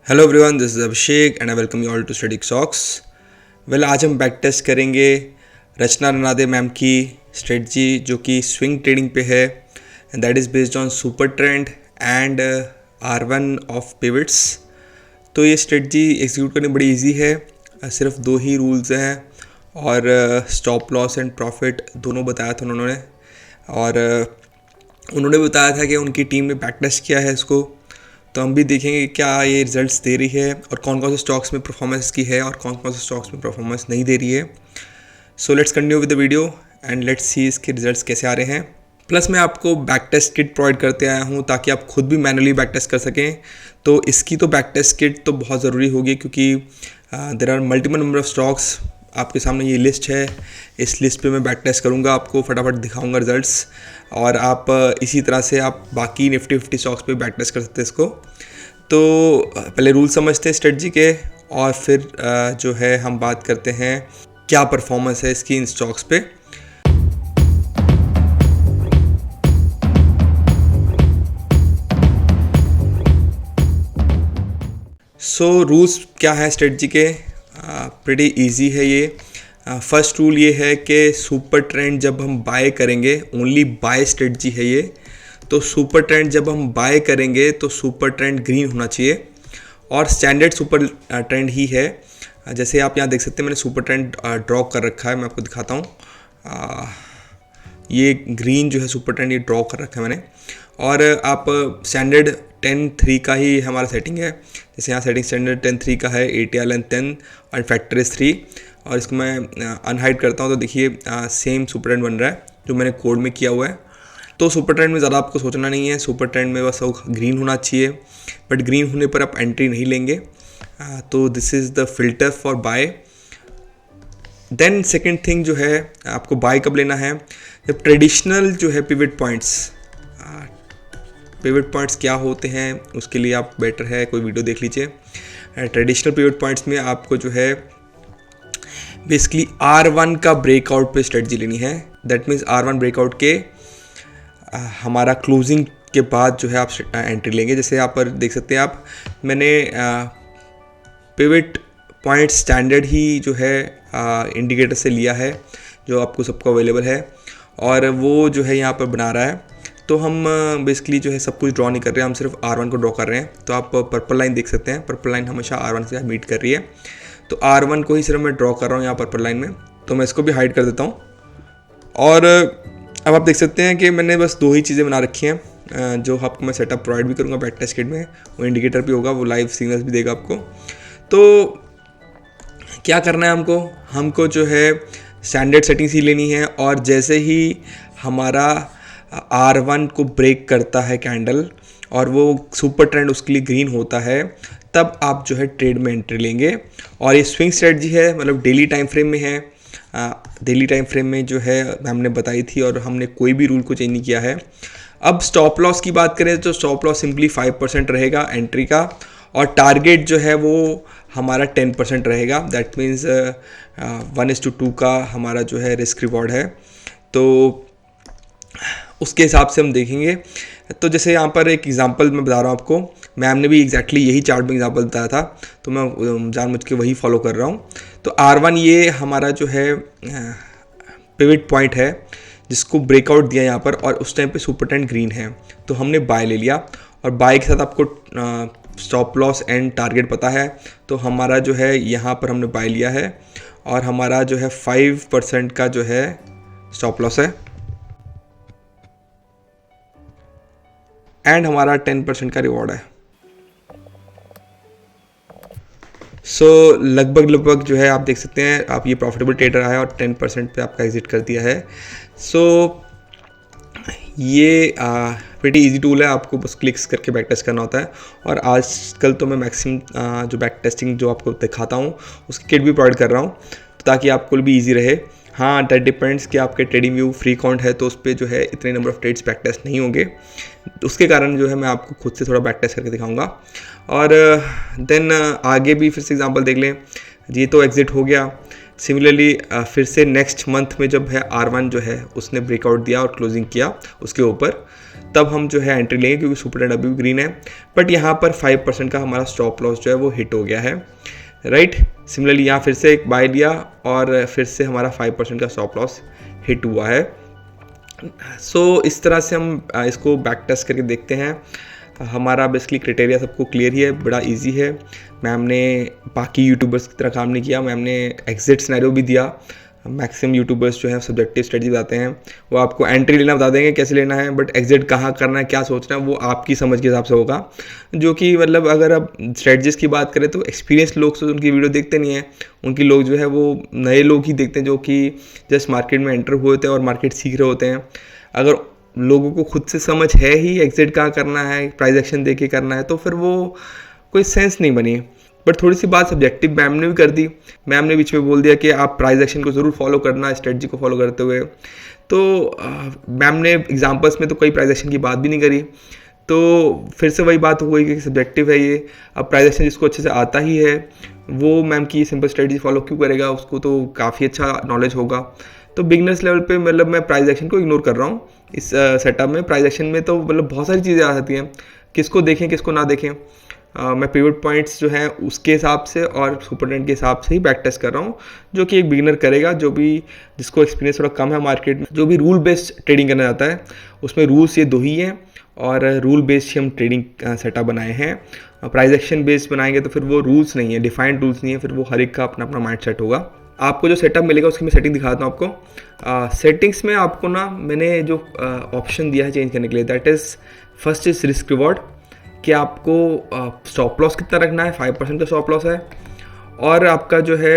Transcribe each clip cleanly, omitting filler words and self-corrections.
Hello everyone, this is Abhishek and I welcome you all to study socks. आज हम back test करेंगे रचना रनादे ma'am की strategy जो कि स्विंग ट्रेडिंग पे है and that is based on super trend and R1 of pivots. तो ये स्ट्रेटजी एग्जीक्यूट करनी बड़ी इजी है। सिर्फ दो ही रूल्स हैं और स्टॉप लॉस एंड प्रॉफिट दोनों बताया था उन्होंने। और उन्होंने बताया था कि उनकी टीम ने बैक टेस्ट किया है इसको, तो हम भी देखेंगे क्या ये रिजल्ट्स दे रही है और कौन कौन से स्टॉक्स में परफॉर्मेंस की है और कौन कौन से स्टॉक्स में परफॉर्मेंस नहीं दे रही है। So let's continue with the video and let's see इसके रिजल्ट्स कैसे आ रहे हैं। प्लस मैं आपको बैक टेस्ट किट प्रोवाइड करते आया हूँ ताकि आप खुद भी मैनुअली बैक टेस्ट कर सकें। तो इसकी तो बैक टेस्ट किट तो बहुत ज़रूरी होगी क्योंकि there are multiple number of stocks. आपके सामने ये लिस्ट है, इस लिस्ट पे मैं बैक टेस्ट करूँगा, आपको फटाफट दिखाऊंगा रिजल्ट्स और आप इसी तरह से आप बाकी निफ्टी 50 स्टॉक्स पे बैक टेस्ट कर सकते हैं इसको। तो पहले रूल समझते हैं स्ट्रेटजी के और फिर जो है हम बात करते हैं क्या परफॉर्मेंस है इसकी इन स्टॉक्स पे। सो रूल्स क्या है स्ट्रेटजी के? प्रीटी इजी है ये। फर्स्ट रूल ये है कि सुपर ट्रेंड जब हम बाय करेंगे, ओनली बाय स्ट्रेटजी है ये, तो सुपर ट्रेंड जब हम बाय करेंगे तो सुपर ट्रेंड ग्रीन होना चाहिए और स्टैंडर्ड सुपर ट्रेंड ही है। जैसे आप यहाँ देख सकते हैं मैंने सुपर ट्रेंड ड्रॉ कर रखा है, मैं आपको दिखाता हूँ। ये ग्रीन जो है सुपर ट्रेंड ये ड्रॉ कर रखा है मैंने। और आप स्टैंडर्ड 10-3 का ही हमारा सेटिंग है। जैसे यहाँ सेटिंग स्टैंडर्ड 10-3 का है, ATL एंड 10 और फैक्टर इज 3। और इसको मैं अनहाइड करता हूँ तो देखिए सेम सुपर ट्रेंड बन रहा है जो मैंने कोड में किया हुआ है। तो सुपर ट्रेंड में ज़्यादा आपको सोचना नहीं है, सुपर ट्रेंड में बस वो ग्रीन होना चाहिए, बट ग्रीन होने पर आप एंट्री नहीं लेंगे। तो this is the filter for buy. Then second thing जो है आपको बाय कब लेना है, जब ट्रेडिशनल जो है पिवट पॉइंट्स क्या होते हैं उसके लिए आप बेटर है कोई वीडियो देख लीजिए। ट्रेडिशनल पिवट पॉइंट्स में आपको जो है बेसिकली R1 का ब्रेकआउट पे स्ट्रेटजी लेनी है। दैट मीन्स R1 ब्रेकआउट के हमारा क्लोजिंग के बाद जो है आप एंट्री लेंगे। जैसे यहाँ पर देख सकते हैं आप, मैंने पिवट पॉइंट स्टैंडर्ड ही जो है इंडिकेटर से लिया है जो आपको सबको अवेलेबल है और वो जो है यहाँ पर बना रहा है। तो हम बेसिकली जो है सब कुछ ड्रॉ नहीं कर रहे हैं, हम सिर्फ R1 को ड्रॉ कर रहे हैं। तो आप पर्पल लाइन देख सकते हैं, पर्पल लाइन हमेशा R1 से मीट कर रही है। तो R1 को ही सिर्फ मैं ड्रॉ कर रहा हूँ यहाँ पर्पल लाइन में। तो मैं इसको भी हाइड कर देता हूँ। और अब आप देख सकते हैं कि मैंने बस दो ही चीज़ें बना रखी हैं जो आपको मैं सेटअप प्रोवाइड भी करूँगा बैक टेस्ट किट में। वो इंडिकेटर भी होगा, वो लाइव सिग्नल्स भी देगा आपको। तो क्या करना है हमको जो है स्टैंडर्ड सेटिंग्स ही लेनी है और जैसे ही हमारा R1 को ब्रेक करता है कैंडल और वो सुपर ट्रेंड उसके लिए ग्रीन होता है, तब आप जो है ट्रेड में एंट्री लेंगे। और ये स्विंग स्ट्रेटजी है, मतलब डेली टाइम फ्रेम में है। डेली टाइम फ्रेम में जो है हमने बताई थी और हमने कोई भी रूल को चेंज नहीं किया है। अब स्टॉप लॉस की बात करें तो स्टॉप लॉस सिंपली 5% रहेगा एंट्री का और टारगेट जो है वो हमारा 10% रहेगा। दैट मीन्स 1:2 का हमारा जो है रिस्क रिवॉर्ड है। तो उसके हिसाब से हम देखेंगे। तो जैसे यहाँ पर एक एग्जांपल मैं बता रहा हूँ आपको, मैम ने भी एग्जैक्टली यही चार्ट में एग्जांपल बताया था तो मैं जानबूझ के वही फॉलो कर रहा हूँ। तो R1 ये हमारा जो है पिवट पॉइंट है जिसको ब्रेकआउट दिया यहाँ पर और उस टाइम पे सुपर ट्रेंड ग्रीन है, तो हमने बाय ले लिया। और बाय के साथ आपको स्टॉप लॉस एंड टारगेट पता है, तो हमारा जो है यहाँ पर हमने बाय लिया है और हमारा जो है 5% का जो है स्टॉप लॉस है एंड हमारा 10% का रिवॉर्ड है। सो लगभग जो है आप देख सकते हैं आप ये प्रॉफिटेबल ट्रेड रहा है और 10% पे आपका एग्जिट कर दिया है। सो ये प्रीटी इजी टूल है, आपको बस क्लिक्स करके बैक टेस्ट करना होता है। और आजकल तो मैं मैक्सिमम जो बैक टेस्टिंग जो आपको दिखाता हूँ उसकी किट भी प्रोवाइड कर रहा हूँ ताकि आपको भी ईजी रहे। हाँ, दैट डिपेंड्स कि आपके ट्रेडिंग व्यू फ्री अकाउंट है तो उस पर जो है इतने number of trades back test नहीं होंगे, उसके कारण जो है मैं आपको खुद से थोड़ा बैक टेस्ट करके दिखाऊंगा। और देन आगे भी फिर से एग्जांपल देख लें, ये तो एग्जिट हो गया। सिमिलरली फिर से नेक्स्ट मंथ में जब है R1 जो है उसने ब्रेकआउट दिया और क्लोजिंग किया उसके ऊपर, तब हम जो है एंट्री लेंगे, क्योंकि सुपर ट्रेंड अभी भी ग्रीन है। बट यहाँ पर 5% का हमारा स्टॉप लॉस जो है वो हिट हो गया है, राइट। सिमिलरली यहाँ फिर से एक बाय लिया और फिर से हमारा 5% का स्टॉप लॉस हिट हुआ है। सो इस तरह से हम इसको बैक टेस्ट करके देखते हैं। हमारा बेसिकली क्राइटेरिया सबको क्लियर ही है, बड़ा इजी है। मैम ने बाकी यूट्यूबर्स की तरह काम नहीं किया, मैम ने एग्जिट सिनेरियो भी दिया। मैक्सिमम यूट्यूबर्स जो है सब्जेक्टिव स्ट्रेटजी बताते हैं, वो आपको एंट्री लेना बता देंगे कैसे लेना है, बट एग्जिट कहाँ करना है, क्या सोचना है, वो आपकी समझ के हिसाब से होगा। जो कि मतलब अगर आप स्ट्रेटजीज की बात करें तो एक्सपीरियंस लोग तो उनकी वीडियो देखते नहीं है, उनकी लोग जो है वो नए लोग ही देखते हैं जो कि जस्ट मार्केट में एंटर हुए होते हैं और मार्केट सीख रहे होते हैं। अगर लोगों को खुद से समझ है ही एग्जिट कहाँ करना है, प्राइस एक्शन दे के करना है, तो फिर वो कोई सेंस नहीं बनी। बट थोड़ी सी बात सब्जेक्टिव मैम ने भी कर दी। मैम ने बीच में बोल दिया कि आप प्राइस एक्शन को ज़रूर फॉलो करना, स्ट्रेटजी को फॉलो करते हुए। तो मैम ने एग्जांपल्स में तो कोई प्राइस एक्शन की बात भी नहीं करी। तो फिर से वही बात हो गई कि सब्जेक्टिव है ये। अब प्राइस एक्शन जिसको अच्छे से आता ही है वो मैम की सिंपल स्ट्रेटजी फॉलो क्यों करेगा, उसको तो काफ़ी अच्छा नॉलेज होगा। तो बिगनर्स लेवल पे मतलब मैं प्राइस एक्शन को इग्नोर कर रहा हूँ इस सेटअप में। प्राइस एक्शन में तो मतलब बहुत सारी चीज़ें आ जाती हैं, किसको देखें किसको ना देखें। मैं पिवट पॉइंट्स जो हैं उसके हिसाब से और सुपर ट्रेंड के हिसाब से ही बैक टेस्ट कर रहा हूँ, जो कि एक बिगिनर करेगा, जो भी जिसको एक्सपीरियंस थोड़ा कम है मार्केट में, जो भी रूल बेस्ड ट्रेडिंग करना चाहता है। उसमें रूल्स ये दो ही हैं और रूल बेस्ड ही हम ट्रेडिंग सेटअप बनाए हैं। प्राइस एक्शन बेस्ड बनाएंगे तो फिर वो रूल्स नहीं है, डिफाइंड रूल्स नहीं है, फिर वो हर एक का अपना अपना माइंड सेट होगा। आपको जो सेटअप मिलेगा उसकी मैं सेटिंग दिखाता हूँ आपको। सेटिंग्स में आपको ना मैंने जो ऑप्शन दिया है चेंज करने के लिए, that is first is risk reward, कि आपको स्टॉप लॉस कितना रखना है, 5% का स्टॉप लॉस है, और आपका जो है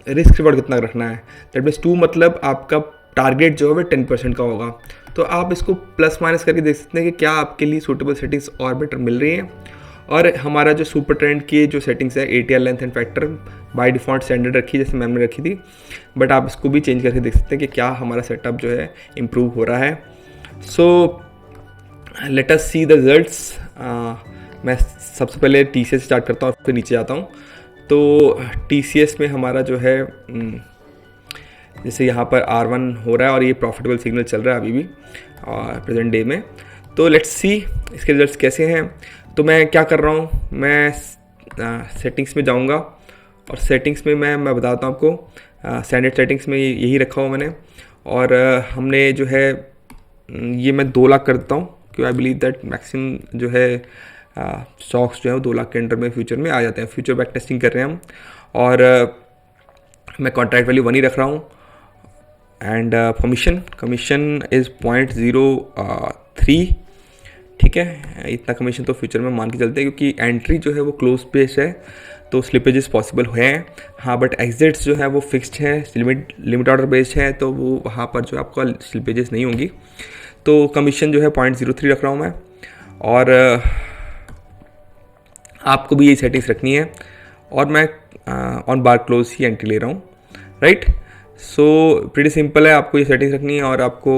रिस्क रिवॉर्ड कितना रखना है, दैट मीन्स 2, मतलब आपका टारगेट जो है वो 10% का होगा। तो आप इसको प्लस माइनस करके देख सकते हैं कि क्या आपके लिए सूटेबल सेटिंग्स और बेटर मिल रही हैं। और हमारा जो सुपर ट्रेंड की जो सेटिंग्स है, ATR length and factor by default standard रखी जैसे मैम ने रखी थी, बट आप इसको भी चेंज करके देख सकते हैं कि क्या हमारा सेटअप जो है इम्प्रूव हो रहा है। So let us see the results. मैं सबसे पहले TCS स्टार्ट करता हूँ, फिर नीचे आता हूँ। तो TCS में हमारा जो है जैसे यहाँ पर R1 हो रहा है और ये प्रॉफिटेबल सिग्नल चल रहा है अभी भी प्रेजेंट डे में। तो लेट्स सी इसके रिजल्ट्स कैसे हैं। तो मैं क्या कर रहा हूँ, मैं सेटिंग्स में जाऊँगा और सेटिंग्स में मैं बताता हूँ आपको। स्टैंडर्ड सेटिंग्स में यही रखा हुआ मैंने, और हमने जो है ये मैं 2 लाख कर देता हूँ, क्योंकि आई बिलीव दैट मैक्सिमम जो है स्टॉक्स जो है वो 2 लाख के अंडर में फ्यूचर में आ जाते हैं। फ्यूचर बैक टेस्टिंग कर रहे हैं हम, और मैं कॉन्ट्रैक्ट वैल्यू 1 ही रख रहा हूँ। एंड कमीशन इज़ 0.03, ठीक है। इतना कमीशन तो फ्यूचर में मान के चलते हैं, क्योंकि एंट्री जो है वो क्लोज बेस है तो स्लिपेजेस पॉसिबल हैं, हाँ, बट एग्जिट्स जो है वो फिक्स्ड है, लिमिट ऑर्डर बेस्ड है, तो वो वहाँ पर जो आपका स्लिपेजेस नहीं होंगी। तो कमीशन जो है 0.03 रख रहा हूँ मैं, और आपको भी यही सेटिंग्स रखनी है, और मैं on bar close he entry ले रहा हूँ, राइट। सो प्रीटी सिंपल है, आपको ये सेटिंग्स रखनी है और आपको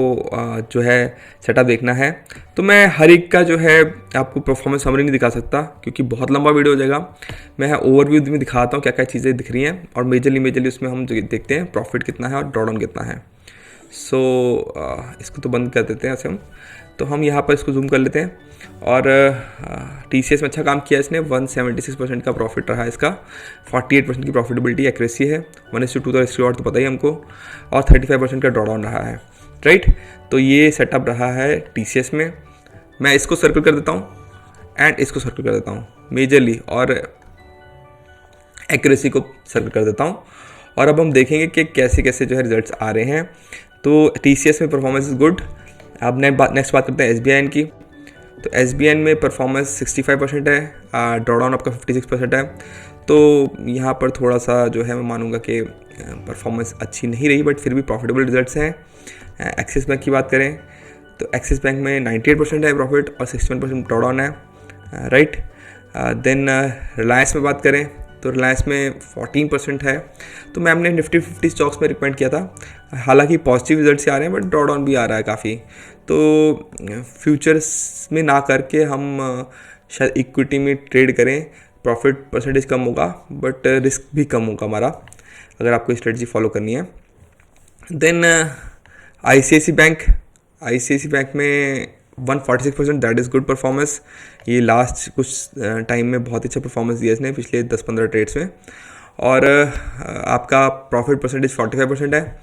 जो है सेटअप देखना है। तो मैं हर एक का जो है आपको परफॉर्मेंस समरी नहीं दिखा सकता, क्योंकि बहुत लंबा वीडियो हो जाएगा। मैं ओवरव्यू में दिखाता हूँ क्या क्या चीज़ें दिख रही हैं, और मेजरली उसमें हम देखते हैं प्रॉफिट कितना है और ड्रॉडाउन कितना है। सो इसको तो बंद कर देते हैं ऐसे तो हम यहाँ पर इसको जूम कर लेते हैं। और TCS में अच्छा काम किया इसने, 176% का प्रॉफिट रहा है इसका, 48% की प्रॉफिटेबिलिटी एक्यूरेसी है, 1:2 का रिस्क रिवॉर्ड तो पता ही हमको, और 35% का ड्रॉडाउन रहा है, राइट। तो ये सेटअप रहा है TCS में। मैं इसको सर्कल कर देता हूँ एंड इसको सर्कल कर देता हूँ मेजरली, और एक्यूरेसी को सर्कल कर देता हूँ। और अब हम देखेंगे कि कैसे कैसे जो है रिजल्ट्स आ रहे हैं। तो TCS में परफॉर्मेंस इज़ गुड। अब नेक्स्ट बात करते हैं SBI की। तो SBI में परफॉर्मेंस 65% है, ड्रॉडाउन आपका 56% है। तो यहाँ पर थोड़ा सा जो है मैं मानूंगा कि परफॉर्मेंस अच्छी नहीं रही, बट फिर भी प्रॉफिटेबल रिजल्ट्स हैं। एक्सिस बैंक की बात करें तो एक्सिस बैंक में 98% है प्रॉफिट और 61% ड्रॉडाउन है, राइट। देन रिलायंस में बात करें तो रिलायंस में 14% है। तो मैम ने निफ्टी 50 स्टॉक्स में रिकमेंड किया था, हालांकि पॉजिटिव रिजल्ट्स आ रहे हैं बट ड्रॉडाउन भी आ रहा है काफ़ी। तो फ्यूचर्स में ना करके हम शायद इक्विटी में ट्रेड करें, प्रॉफिट परसेंटेज कम होगा बट रिस्क भी कम होगा हमारा, अगर आपको स्ट्रेटजी फॉलो करनी है। देन ICICI बैंक में 146%, दैट इज़ गुड परफॉर्मेंस। ये लास्ट कुछ टाइम में बहुत अच्छा परफॉर्मेंस दिया इसने पिछले 10-15 ट्रेड्स में। और आपका प्रॉफिट परसेंटेज 45% है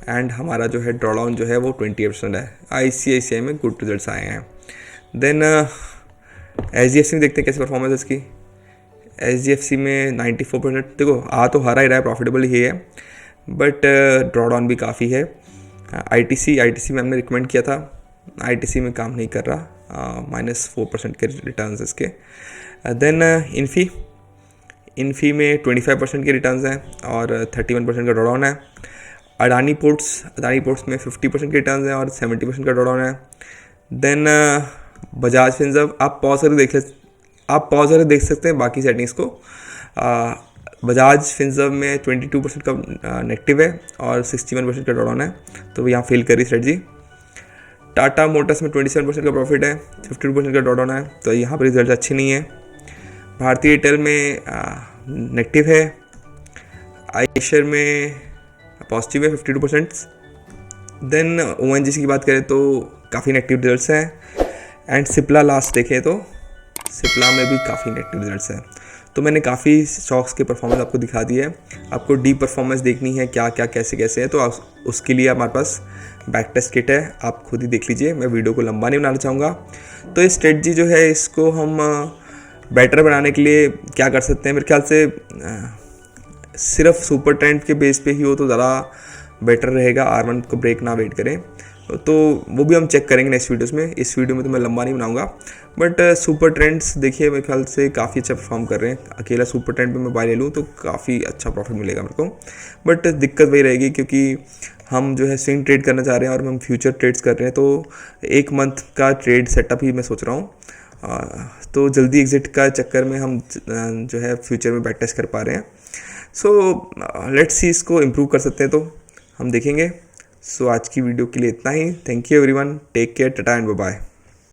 एंड हमारा जो है ड्रॉडाउन जो है वो 28% है। ICICI में गुड रिजल्ट्स आए हैं। देन HDFC में देखते हैं कैसे परफॉर्मेंस है इसकी। HDFC में 94%, देखो आ तो हारा ही रहा है, प्रॉफिटेबल ही है, बट ड्रॉडाउन भी काफ़ी है। ITC में हमने रिकमेंड किया था, ITC में काम नहीं कर रहा, -4% के रिटर्न्स इसके। देन इन्फी में 25% के रिटर्न्स हैं और 31% का ड्रॉडाउन है। अडानी पोर्ट्स में 50% के रिटर्न्स हैं और 70% का ड्रॉडाउन है। देन बजाज फिनसर्व, आप पॉज करके देख सकते हैं बाकी सेटिंग्स को। बजाज फिनसर्व में 22% का नेगेटिव है और 61% का ड्रॉडाउन है, तो यहाँ फेल करी स्ट्रेटजी। टाटा मोटर्स में 27% का प्रॉफिट है, 52% का ड्रॉडाउन है, तो यहाँ पर रिजल्ट अच्छे नहीं है। भारतीय एयरटेल में नेगेटिव है। आईशर में पॉजिटिव है 52%। देन ONGC की बात करें तो काफ़ी नेगेटिव रिजल्ट्स हैं। एंड सिप्ला लास्ट देखें तो सिप्ला में भी काफ़ी नेगेटिव रिजल्ट्स हैं। तो मैंने काफ़ी स्टॉक्स के परफॉर्मेंस आपको दिखा दी है। आपको डीप परफॉर्मेंस देखनी है क्या क्या कैसे है, तो उसके लिए हमारे पास बैक टेस्ट किट है, आप खुद ही देख लीजिए, मैं वीडियो को लंबा नहीं बनाना चाहूँगा। तो ये स्ट्रेटजी जो है इसको हम बेटर बनाने के लिए क्या कर सकते हैं, मेरे ख्याल से सिर्फ सुपर ट्रेंड के बेस पे ही हो तो ज़्यादा बेटर रहेगा। R1 को ब्रेक ना वेट करें, तो वो भी हम चेक करेंगे नेक्स्ट वीडियोस में। इस वीडियो में तो मैं लंबा नहीं बनाऊंगा, बट सुपर ट्रेंड्स देखिए मेरे ख्याल से काफ़ी अच्छा परफॉर्म कर रहे हैं। अकेला सुपर ट्रेंड पे मैं बाय ले लूँ तो काफ़ी अच्छा प्रॉफिट मिलेगा मेरे को, बट दिक्कत वही रहेगी क्योंकि हम जो है स्विंग ट्रेड करना चाह रहे हैं और हम फ्यूचर ट्रेड्स कर रहे हैं, तो 1 मंथ का ट्रेड सेटअप ही मैं सोच रहा हूँ। तो जल्दी एग्जिट का चक्कर में हम जो है फ्यूचर में बैक टेस्ट कर पा रहे हैं। सो लेट्स सी, इसको इम्प्रूव कर सकते हैं तो हम देखेंगे। सो आज की वीडियो के लिए इतना ही। Thank you everyone, take care, tata and bye bye.